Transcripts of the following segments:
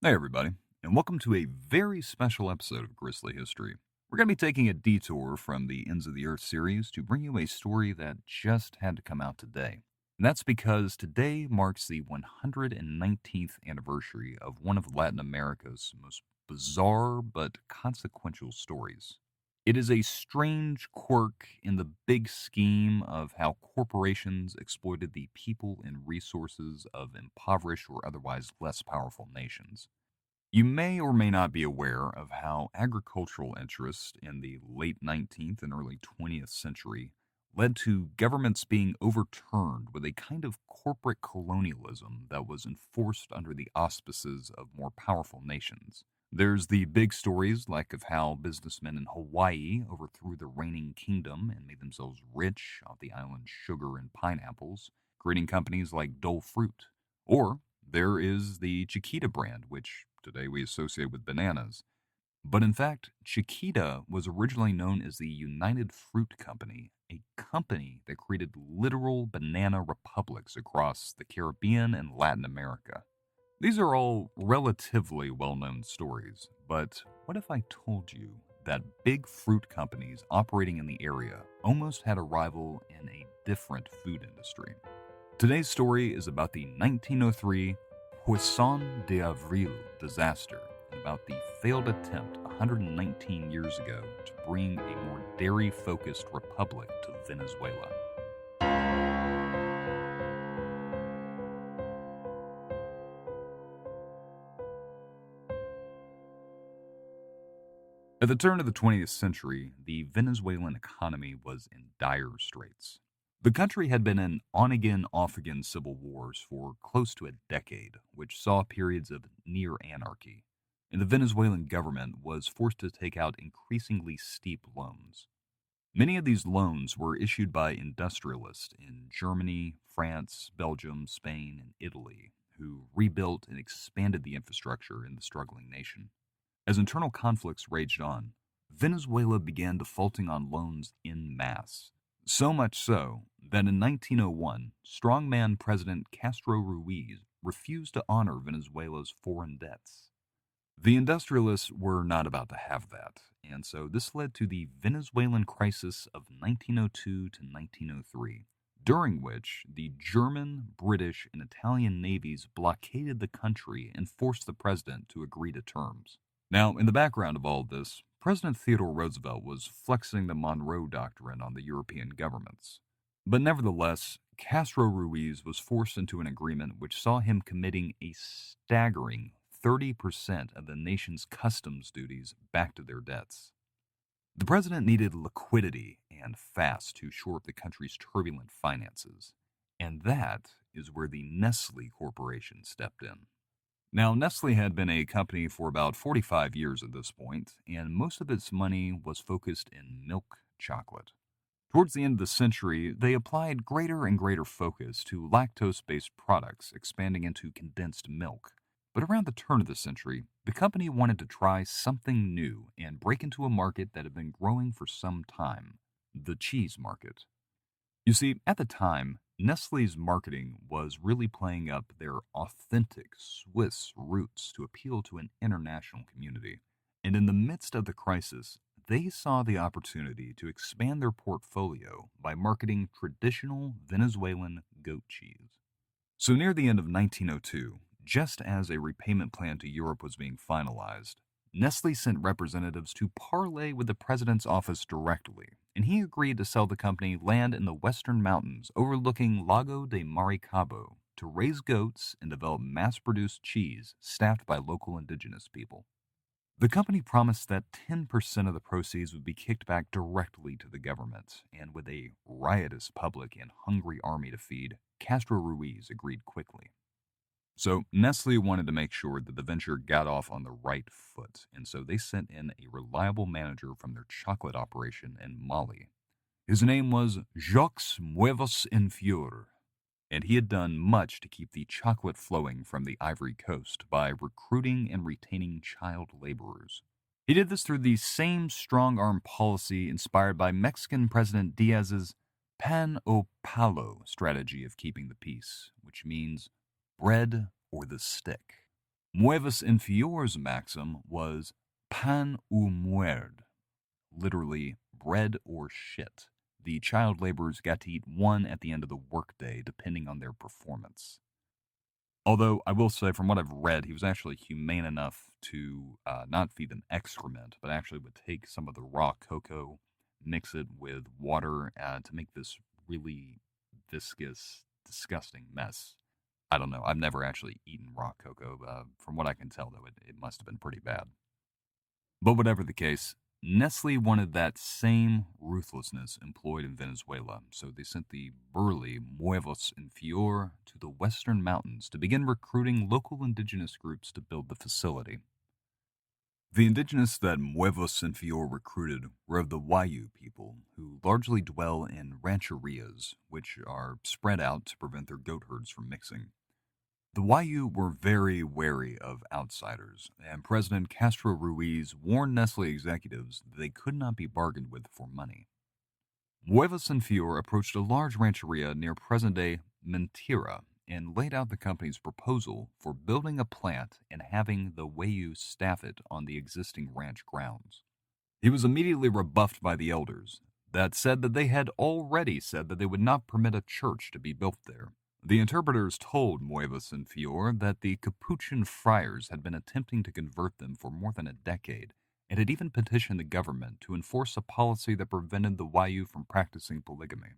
Hey, everybody, and welcome to a very special episode of Grisly History. We're going to be taking a detour from the Ends of the Earth series to bring you a story that just had to come out today. And that's because today marks the 119th anniversary of one of Latin America's most bizarre but consequential stories. It is a strange quirk in the big scheme of how corporations exploited the people and resources of impoverished or otherwise less powerful nations. You may or may not be aware of how agricultural interests in the late 19th and early 20th century led to governments being overturned with a kind of corporate colonialism that was enforced under the auspices of more powerful nations. There's the big stories like of how businessmen in Hawaii overthrew the reigning kingdom and made themselves rich off the island's sugar and pineapples, creating companies like Dole Fruit. Or there is the Chiquita brand, which today we associate with bananas. But in fact, Chiquita was originally known as the United Fruit Company, a company that created literal banana republics across the Caribbean and Latin America. These are all relatively well known stories, but what if I told you that big fruit companies operating in the area almost had a rival in a different food industry? Today's story is about the 1903 Poisson d'Avril disaster and about the failed attempt 119 years ago to bring a more dairy-focused republic to Venezuela. At the turn of the 20th century, the Venezuelan economy was in dire straits. The country had been in on again, off again civil wars for close to a decade, which saw periods of near anarchy, and the Venezuelan government was forced to take out increasingly steep loans. Many of these loans were issued by industrialists in Germany, France, Belgium, Spain, and Italy, who rebuilt and expanded the infrastructure in the struggling nation. As internal conflicts raged on, Venezuela began defaulting on loans en masse. So much so that in 1901, strongman President Castro Ruiz refused to honor Venezuela's foreign debts. The industrialists were not about to have that, and so this led to the Venezuelan crisis of 1902 to 1903, during which the German, British, and Italian navies blockaded the country and forced the president to agree to terms. Now, in the background of all this, President Theodore Roosevelt was flexing the Monroe Doctrine on the European governments. But nevertheless, Castro Ruiz was forced into an agreement which saw him committing a staggering 30% of the nation's customs duties back to their debts. The president needed liquidity and fast to shore up the country's turbulent finances, and that is where the Nestle Corporation stepped in. Now, Nestle had been a company for about 45 years at this point, and most of its money was focused in milk chocolate. Towards the end of the century, they applied greater and greater focus to lactose based products, expanding into condensed milk. But around the turn of the century, the company wanted to try something new and break into a market that had been growing for some time: the cheese market. You see, at the time, Nestle's marketing was really playing up their authentic Swiss roots to appeal to an international community. And in the midst of the crisis, they saw the opportunity to expand their portfolio by marketing traditional Venezuelan goat cheese. So, near the end of 1902, just as a repayment plan to Europe was being finalized, Nestle sent representatives to parley with the president's office directly, and he agreed to sell the company land in the western mountains overlooking Lago de Maracaibo to raise goats and develop mass-produced cheese staffed by local indigenous people. The company promised that 10% of the proceeds would be kicked back directly to the government, and with a riotous public and hungry army to feed, Castro Ruiz agreed quickly. So Nestle wanted to make sure that the venture got off on the right foot, and so they sent in a reliable manager from their chocolate operation in Mali. His name was Jacques Muevas en Fior, and he had done much to keep the chocolate flowing from the Ivory Coast by recruiting and retaining child laborers. He did this through the same strong arm policy inspired by Mexican President Diaz's pan o palo strategy of keeping the peace, which means bread or the stick. Muevas Inferior's maxim was pan ou muerd, literally bread or shit. The child laborers got to eat one at the end of the workday, depending on their performance. Although I will say, from what I've read, he was actually humane enough to not feed them excrement, but actually would take some of the raw cocoa, mix it with water to make this really viscous, disgusting mess. I don't know. I've never actually eaten raw cocoa. From what I can tell, though, it must have been pretty bad. But whatever the case, Nestle wanted that same ruthlessness employed in Venezuela, so they sent the burly Muevos in Fior to the western mountains to begin recruiting local indigenous groups to build the facility. The indigenous that Muevos and Fior recruited were of the Wayu people, who largely dwell in rancherias, which are spread out to prevent their goat herds from mixing. The Wayu were very wary of outsiders, and President Castro Ruiz warned Nestle executives that they could not be bargained with for money. Muevas and Fior approached a large rancheria near present-day Mentira and laid out the company's proposal for building a plant and having the Wayu staff it on the existing ranch grounds. He was immediately rebuffed by the elders that said that they had already said that they would not permit a church to be built there. The interpreters told Muevas and Fior that the Capuchin friars had been attempting to convert them for more than a decade, and had even petitioned the government to enforce a policy that prevented the Wayu from practicing polygamy.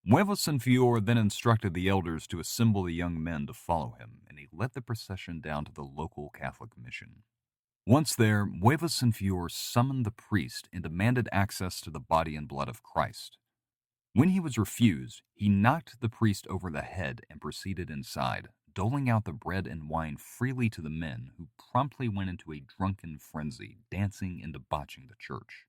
Muevas and Fior then instructed the elders to assemble the young men to follow him, and he led the procession down to the local Catholic mission. Once there, Muevas and Fior summoned the priest and demanded access to the body and blood of Christ. When he was refused, he knocked the priest over the head and proceeded inside, doling out the bread and wine freely to the men, who promptly went into a drunken frenzy, dancing and debauching the church.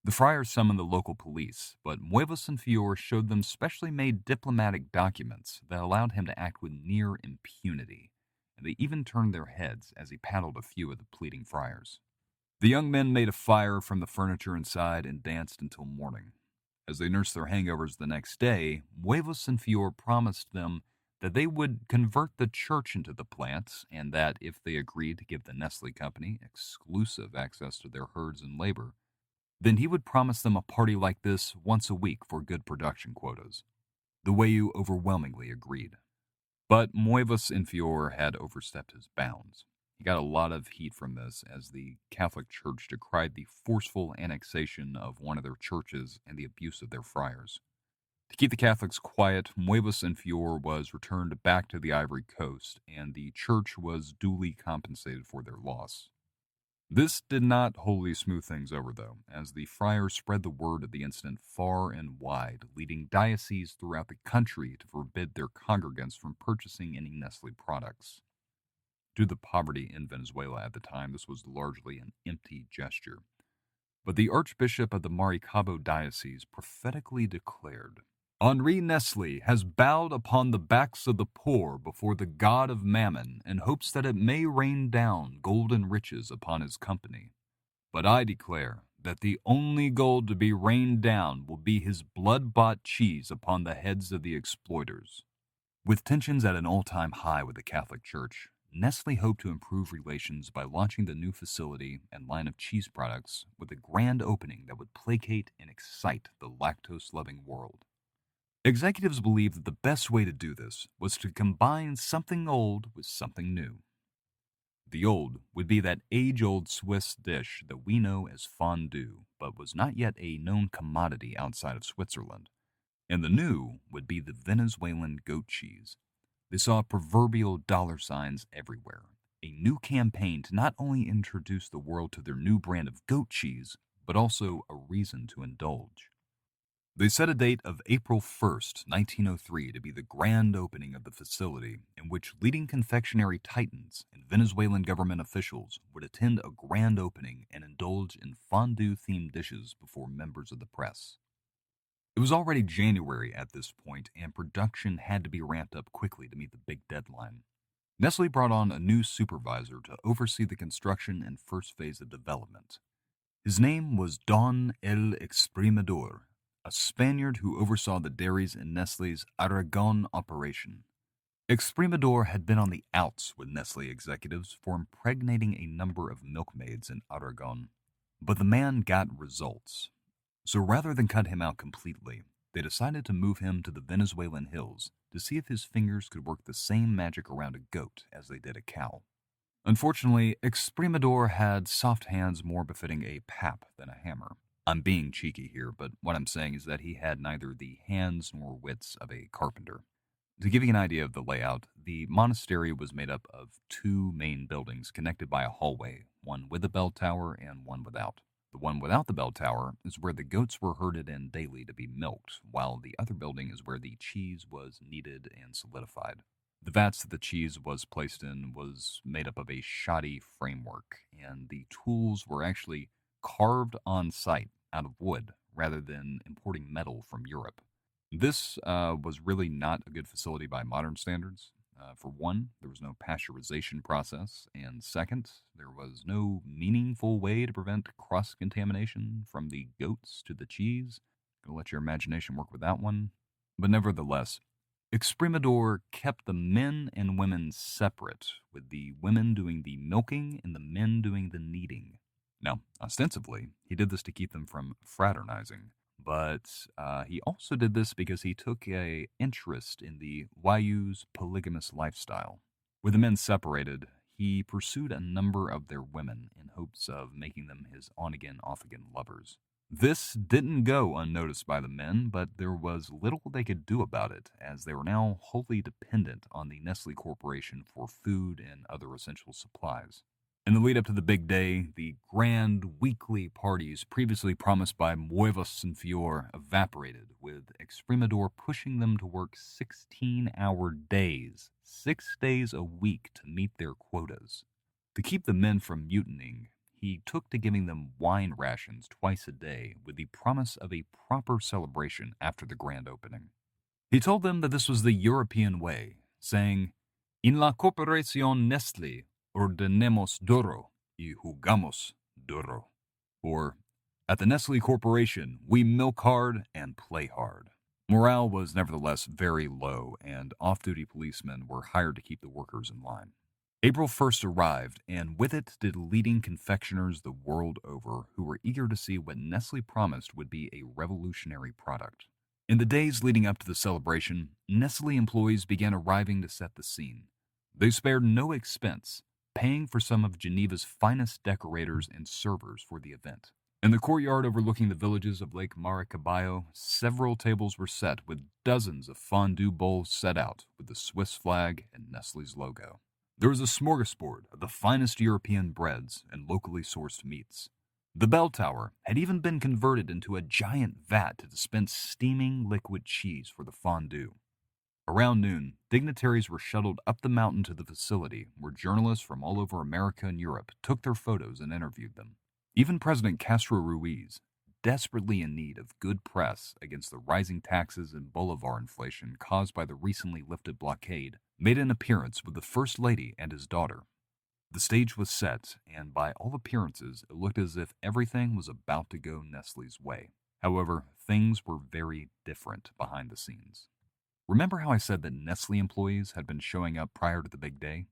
The friars summoned the local police, but Muevas and Fior showed them specially made diplomatic documents that allowed him to act with near impunity, and they even turned their heads as he paddled a few of the pleading friars. The young men made a fire from the furniture inside and danced until morning. As they nursed their hangovers the next day, Muevas and Fior promised them that they would convert the church into the plant, and that if they agreed to give the Nestle Company exclusive access to their herds and labor, then he would promise them a party like this once a week for good production quotas. The Wayu overwhelmingly agreed. But Muevas and Fior had overstepped his bounds. He got a lot of heat from this, as the Catholic Church decried the forceful annexation of one of their churches and the abuse of their friars. To keep the Catholics quiet, Muevas and Fior was returned back to the Ivory Coast, and the church was duly compensated for their loss. This did not wholly smooth things over, though, as the friars spread the word of the incident far and wide, leading dioceses throughout the country to forbid their congregants from purchasing any Nestle products. Due to the poverty in Venezuela at the time, this was largely an empty gesture. But the Archbishop of the Maracaibo Diocese prophetically declared, "Henri Nestle has bowed upon the backs of the poor before the god of Mammon in hopes that it may rain down gold and riches upon his company. But I declare that the only gold to be rained down will be his blood-bought cheese upon the heads of the exploiters." With tensions at an all-time high with the Catholic Church, Nestle hoped to improve relations by launching the new facility and line of cheese products with a grand opening that would placate and excite the lactose-loving world. Executives believed that the best way to do this was to combine something old with something new. The old would be that age-old Swiss dish that we know as fondue, but was not yet a known commodity outside of Switzerland. And the new would be the Venezuelan goat cheese. They saw proverbial dollar signs everywhere. A new campaign to not only introduce the world to their new brand of goat cheese, but also a reason to indulge. They set a date of April 1st, 1903 to be the grand opening of the facility, in which leading confectionery titans and Venezuelan government officials would attend a grand opening and indulge in fondue-themed dishes before members of the press. It was already January at this point, and production had to be ramped up quickly to meet the big deadline. Nestle brought on a new supervisor to oversee the construction and first phase of development. His name was Don El Exprimidor, a Spaniard who oversaw the dairies in Nestle's Aragon operation. Exprimador had been on the outs with Nestle executives for impregnating a number of milkmaids in Aragon, but the man got results. So rather than cut him out completely, they decided to move him to the Venezuelan hills to see if his fingers could work the same magic around a goat as they did a cow. Unfortunately, Exprimador had soft hands more befitting a pap than a hammer. I'm being cheeky here, but what I'm saying is that he had neither the hands nor wits of a carpenter. To give you an idea of the layout, the monastery was made up of two main buildings connected by a hallway, one with a bell tower and one without. The one without the bell tower is where the goats were herded in daily to be milked, while the other building is where the cheese was kneaded and solidified. The vats that the cheese was placed in was made up of a shoddy framework, and the tools were actually carved on site out of wood rather than importing metal from Europe. This was really not a good facility by modern standards. For one, there was no pasteurization process, and second, there was no meaningful way to prevent cross-contamination from the goats to the cheese. Gonna let your imagination work with that one. But nevertheless, Exprimador kept the men and women separate, with the women doing the milking and the men doing the kneading. Now, ostensibly, he did this to keep them from fraternizing, but he also did this because he took an interest in the Wayu's polygamous lifestyle. With the men separated, he pursued a number of their women in hopes of making them his on-again, off-again lovers. This didn't go unnoticed by the men, but there was little they could do about it, as they were now wholly dependent on the Nestle Corporation for food and other essential supplies. In the lead up to the big day, the grand weekly parties previously promised by Muevas and Fior evaporated, with Exprimador pushing them to work 16-hour days, 6 days a week to meet their quotas. To keep the men from mutinying, he took to giving them wine rations twice a day with the promise of a proper celebration after the grand opening. He told them that this was the European way, saying, "En la corporación Nestlé ordenemos duro y jugamos duro," or, "At the Nestle Corporation, we milk hard and play hard." Morale was nevertheless very low, and off-duty policemen were hired to keep the workers in line. April 1st arrived, and with it did leading confectioners the world over who were eager to see what Nestle promised would be a revolutionary product. In the days leading up to the celebration, Nestle employees began arriving to set the scene. They spared no expense, paying for some of Geneva's finest decorators and servers for the event. In the courtyard overlooking the villages of Lake Maracaibo, several tables were set with dozens of fondue bowls set out with the Swiss flag and Nestle's logo. There was a smorgasbord of the finest European breads and locally sourced meats. The bell tower had even been converted into a giant vat to dispense steaming liquid cheese for the fondue. Around noon, dignitaries were shuttled up the mountain to the facility where journalists from all over America and Europe took their photos and interviewed them. Even President Castro Ruiz, desperately in need of good press against the rising taxes and bolivar inflation caused by the recently lifted blockade, made an appearance with the First Lady and his daughter. The stage was set, and by all appearances, it looked as if everything was about to go Nestle's way. However, things were very different behind the scenes. Remember how I said that Nestle employees had been showing up prior to the big day?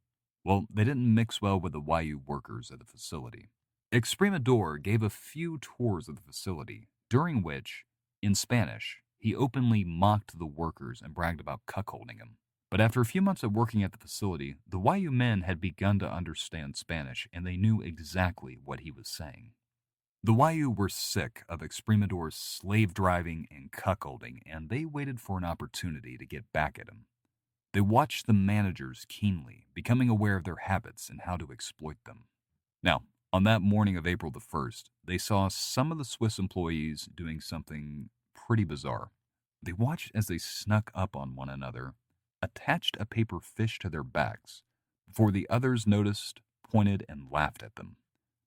Well, they didn't mix well with the Wayu workers at the facility. Exprimador gave a few tours of the facility, during which, in Spanish, he openly mocked the workers and bragged about cuckolding them. But after a few months of working at the facility, the Wayu men had begun to understand Spanish, and they knew exactly what he was saying. The Wayu were sick of Exprimador's slave driving and cuckolding, and they waited for an opportunity to get back at him. They watched the managers keenly, becoming aware of their habits and how to exploit them. Now, on that morning of April the 1st, they saw some of the Swiss employees doing something pretty bizarre. They watched as they snuck up on one another, attached a paper fish to their backs, before the others noticed, pointed, and laughed at them.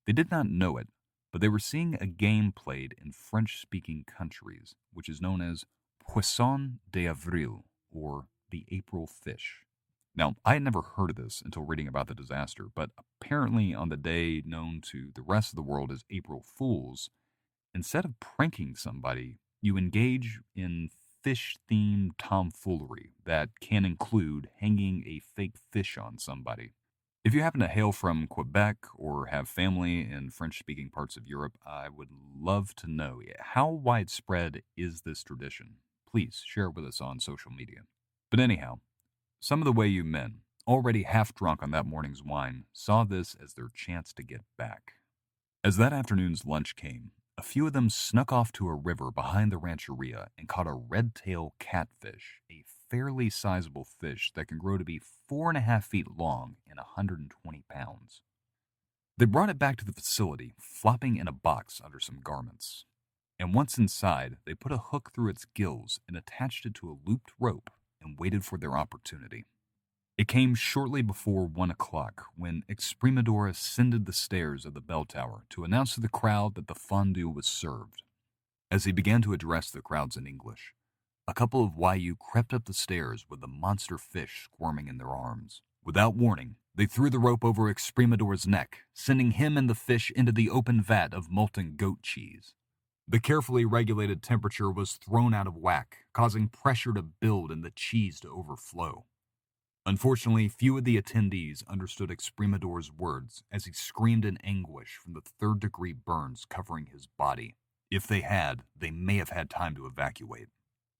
They did not know it, but they were seeing a game played in French-speaking countries, which is known as Poisson d'Avril, or the April fish. Now, I had never heard of this until reading about the disaster, but apparently on the day known to the rest of the world as April Fools, instead of pranking somebody, you engage in fish-themed tomfoolery that can include hanging a fake fish on somebody. If you happen to hail from Quebec or have family in French-speaking parts of Europe, I would love to know, how widespread is this tradition? Please share it with us on social media. But anyhow, some of the Wayuu men, already half drunk on that morning's wine, saw this as their chance to get back. As that afternoon's lunch came, a few of them snuck off to a river behind the rancheria and caught a red-tail catfish, a fairly sizable fish that can grow to be 4.5 feet long and 120 pounds. They brought it back to the facility, flopping in a box under some garments. And once inside, they put a hook through its gills and attached it to a looped rope and waited for their opportunity. It came shortly before 1 o'clock when Exprimador ascended the stairs of the bell tower to announce to the crowd that the fondue was served. As he began to address the crowds in English, a couple of Wayuu crept up the stairs with the monster fish squirming in their arms. Without warning, they threw the rope over Exprimador's neck, sending him and the fish into the open vat of molten goat cheese. The carefully regulated temperature was thrown out of whack, causing pressure to build and the cheese to overflow. Unfortunately, few of the attendees understood Exprimador's words as he screamed in anguish from the third-degree burns covering his body. If they had, they may have had time to evacuate.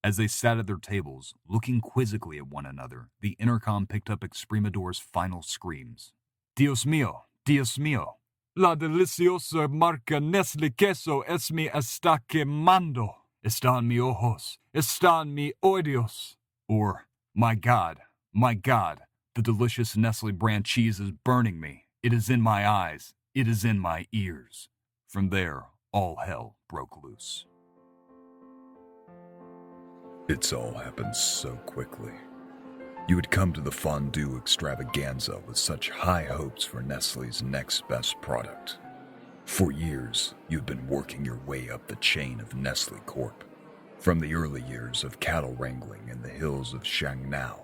As they sat at their tables, looking quizzically at one another, the intercom picked up Exprimador's final screams. Dios mío, Dios mío, la deliciosa marca Nestlé queso es mi está quemando. Están mi ojos, están mi oídos. Or, my God, the delicious Nestle brand cheese is burning me. It is in my eyes. It is in my ears. From there, all hell broke loose. It's all happened so quickly. You had come to the fondue extravaganza with such high hopes for Nestle's next best product. For years, you'd been working your way up the chain of Nestle Corp. From the early years of cattle wrangling in the hills of Shangnao,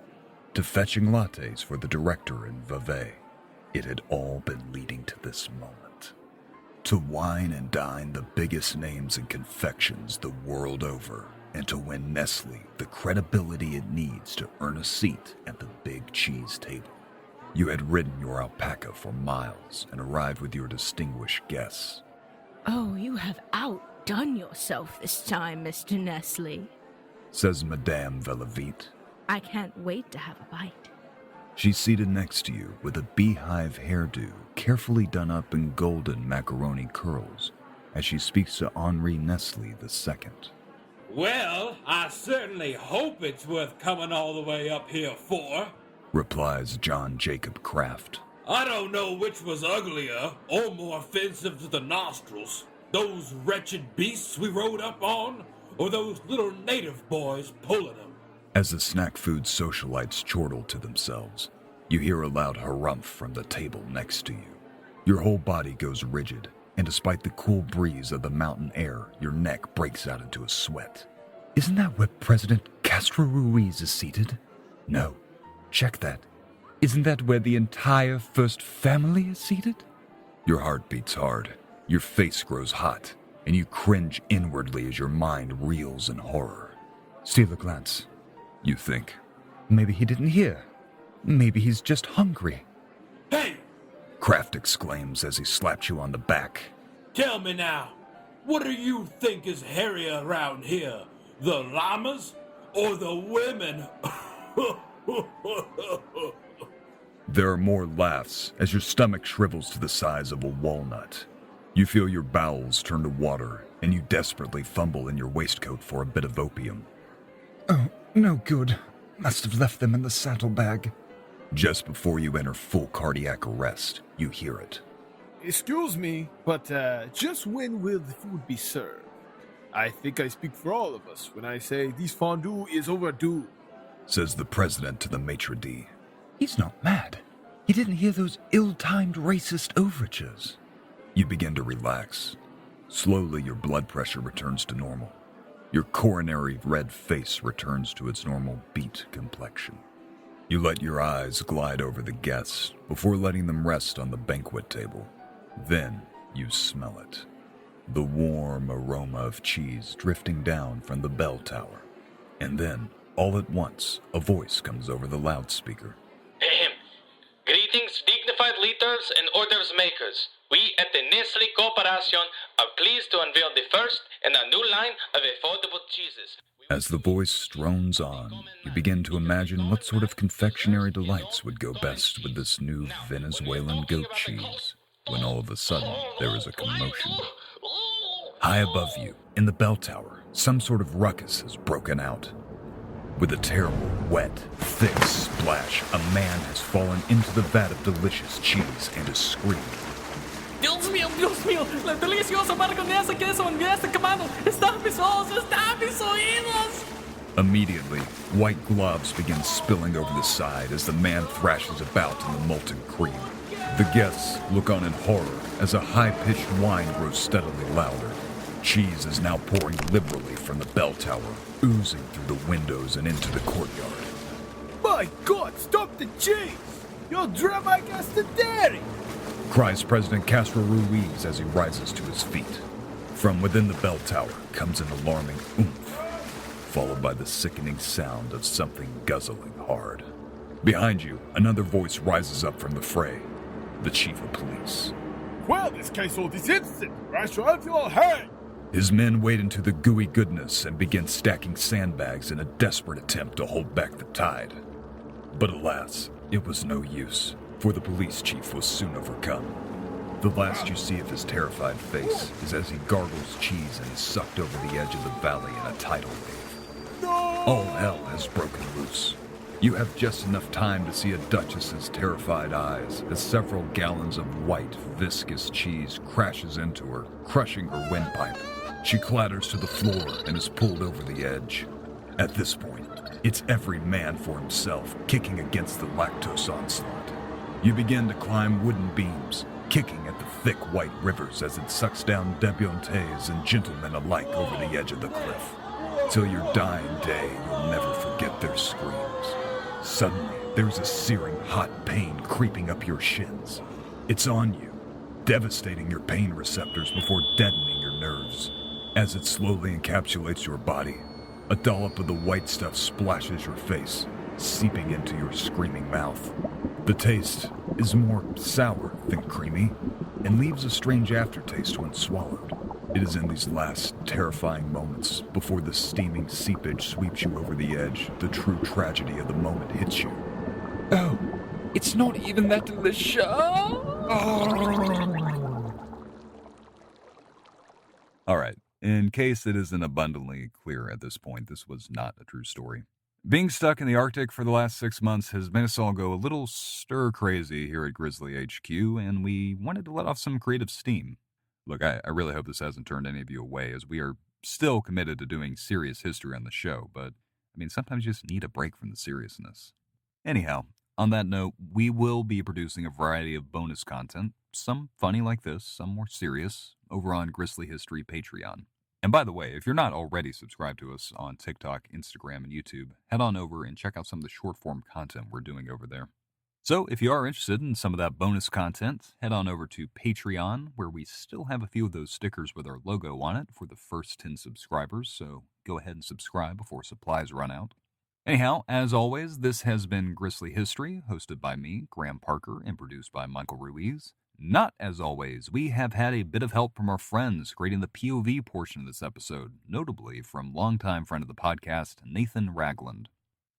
to fetching lattes for the director in Vevey, it had all been leading to this moment. To wine and dine the biggest names in confections the world over, and to win Nestle the credibility it needs to earn a seat at the big cheese table. You had ridden your alpaca for miles and arrived with your distinguished guests. Oh, you have outdone yourself this time, Mr. Nestle, says Madame Velavite. I can't wait to have a bite. She's seated next to you with a beehive hairdo carefully done up in golden macaroni curls as she speaks to Henri Nestle II. Well, I certainly hope it's worth coming all the way up here for, replies John Jacob Kraft. I don't know which was uglier or more offensive to the nostrils, those wretched beasts we rode up on, or those little native boys pulling them. As the snack food socialites chortle to themselves, you hear a loud harumph from the table next to you. Your whole body goes rigid, and despite the cool breeze of the mountain air, your neck breaks out into a sweat. Isn't that where President Castro Ruiz is seated? No. Check that. Isn't that where the entire First Family is seated? Your heart beats hard, your face grows hot, and you cringe inwardly as your mind reels in horror. Steal a glance. You think, maybe he didn't hear. Maybe he's just hungry. Hey! Kraft exclaims as he slaps you on the back. Tell me now, what do you think is hairier around here? The llamas or the women? There are more laughs as your stomach shrivels to the size of a walnut. You feel your bowels turn to water, and you desperately fumble in your waistcoat for a bit of opium. Oh, no good. Must have left them in the saddlebag. Just before you enter full cardiac arrest, you hear it. Excuse me, but just when will the food be served? I think I speak for all of us when I say this fondue is overdue, says the president to the maitre d'. He's not mad. He didn't hear those ill-timed racist overtures. You begin to relax. Slowly, your blood pressure returns to normal. Your coronary red face returns to its normal beet complexion. You let your eyes glide over the guests before letting them rest on the banquet table. Then you smell it. The warm aroma of cheese drifting down from the bell tower. And then, all at once, a voice comes over the loudspeaker. Ahem. Greetings, dignified leaders and orders makers. We at the Nestle Corporation are pleased to unveil the first in a new line of affordable cheeses. As the voice drones on, you begin to imagine what sort of confectionery delights would go best with this new Venezuelan goat cheese, when all of a sudden there is a commotion. High above you, in the bell tower, some sort of ruckus has broken out. With a terrible, wet, thick splash, a man has fallen into the vat of delicious cheese and is screaming. Dios mío, la deliciosa margonesa queso en este camado está en mis ojos, está en mis oídos. Immediately, white globs begin spilling over the side as the man thrashes about in the molten cream. The guests look on in horror as a high-pitched whine grows steadily louder. Cheese is now pouring liberally from the bell tower, oozing through the windows and into the courtyard. My God, stop the cheese! You'll drive my gas to dairy! Cries President Castro Ruiz as he rises to his feet. From within the bell tower comes an alarming oomph, followed by the sickening sound of something guzzling hard. Behind you, another voice rises up from the fray, the chief of police. Quell this case all this instant, or I shall have you all hanged! His men wade into the gooey goodness and begin stacking sandbags in a desperate attempt to hold back the tide. But alas, it was no use, for the police chief was soon overcome. The last you see of his terrified face is as he gargles cheese and is sucked over the edge of the valley in a tidal wave. All hell has broken loose. You have just enough time to see a duchess's terrified eyes as several gallons of white, viscous cheese crashes into her, crushing her windpipe. She clatters to the floor and is pulled over the edge. At this point, it's every man for himself, kicking against the lactose onslaught. You begin to climb wooden beams, kicking at the thick white rivers as it sucks down debutantes and gentlemen alike over the edge of the cliff. Till your dying day, you'll never forget their screams. Suddenly, there's a searing hot pain creeping up your shins. It's on you, devastating your pain receptors before deadening your nerves. As it slowly encapsulates your body, a dollop of the white stuff splashes your face, seeping into your screaming mouth. The taste is more sour than creamy, and leaves a strange aftertaste when swallowed. It is in these last terrifying moments, before the steaming seepage sweeps you over the edge, the true tragedy of the moment hits you. Oh, it's not even that delicious. All right, in case it isn't abundantly clear at this point, this was not a true story. Being stuck in the Arctic for the last 6 months has made us all go a little stir-crazy here at Grisly HQ, and we wanted to let off some creative steam. Look, I really hope this hasn't turned any of you away, as we are still committed to doing serious history on the show, but, sometimes you just need a break from the seriousness. Anyhow, on that note, we will be producing a variety of bonus content, some funny like this, some more serious, over on Grisly History Patreon. And by the way, if you're not already subscribed to us on TikTok, Instagram, and YouTube, head on over and check out some of the short-form content we're doing over there. So, if you are interested in some of that bonus content, head on over to Patreon, where we still have a few of those stickers with our logo on it for the first 10 subscribers, so go ahead and subscribe before supplies run out. Anyhow, as always, this has been Grisly History, hosted by me, Graham Parker, and produced by Michael Ruiz. Not as always, we have had a bit of help from our friends creating the POV portion of this episode, notably from longtime friend of the podcast, Nathan Ragland.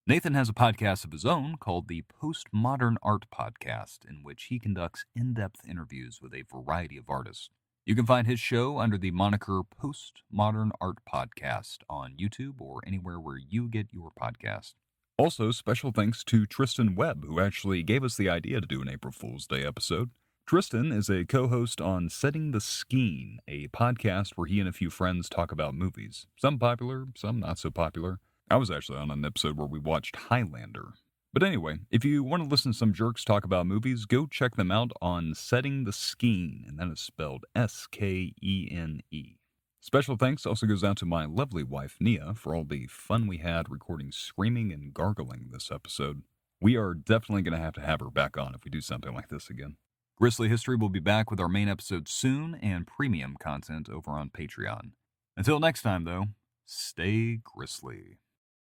Nathan has a podcast of his own called the Postmodern Art Podcast, in which he conducts in-depth interviews with a variety of artists. You can find his show under the moniker Postmodern Art Podcast on YouTube or anywhere where you get your podcast. Also, special thanks to Tristen Webb, who actually gave us the idea to do an April Fool's Day episode. Tristen is a co-host on Setting the Skeen, a podcast where he and a few friends talk about movies. Some popular, some not so popular. I was actually on an episode where we watched Highlander. But anyway, if you want to listen to some jerks talk about movies, go check them out on Setting the Skeen, and that is spelled S-K-E-N-E. Special thanks also goes out to my lovely wife, Nia, for all the fun we had recording screaming and gargling this episode. We are definitely going to have her back on if we do something like this again. Grisly History will be back with our main episode soon and premium content over on Patreon. Until next time, though, stay grisly.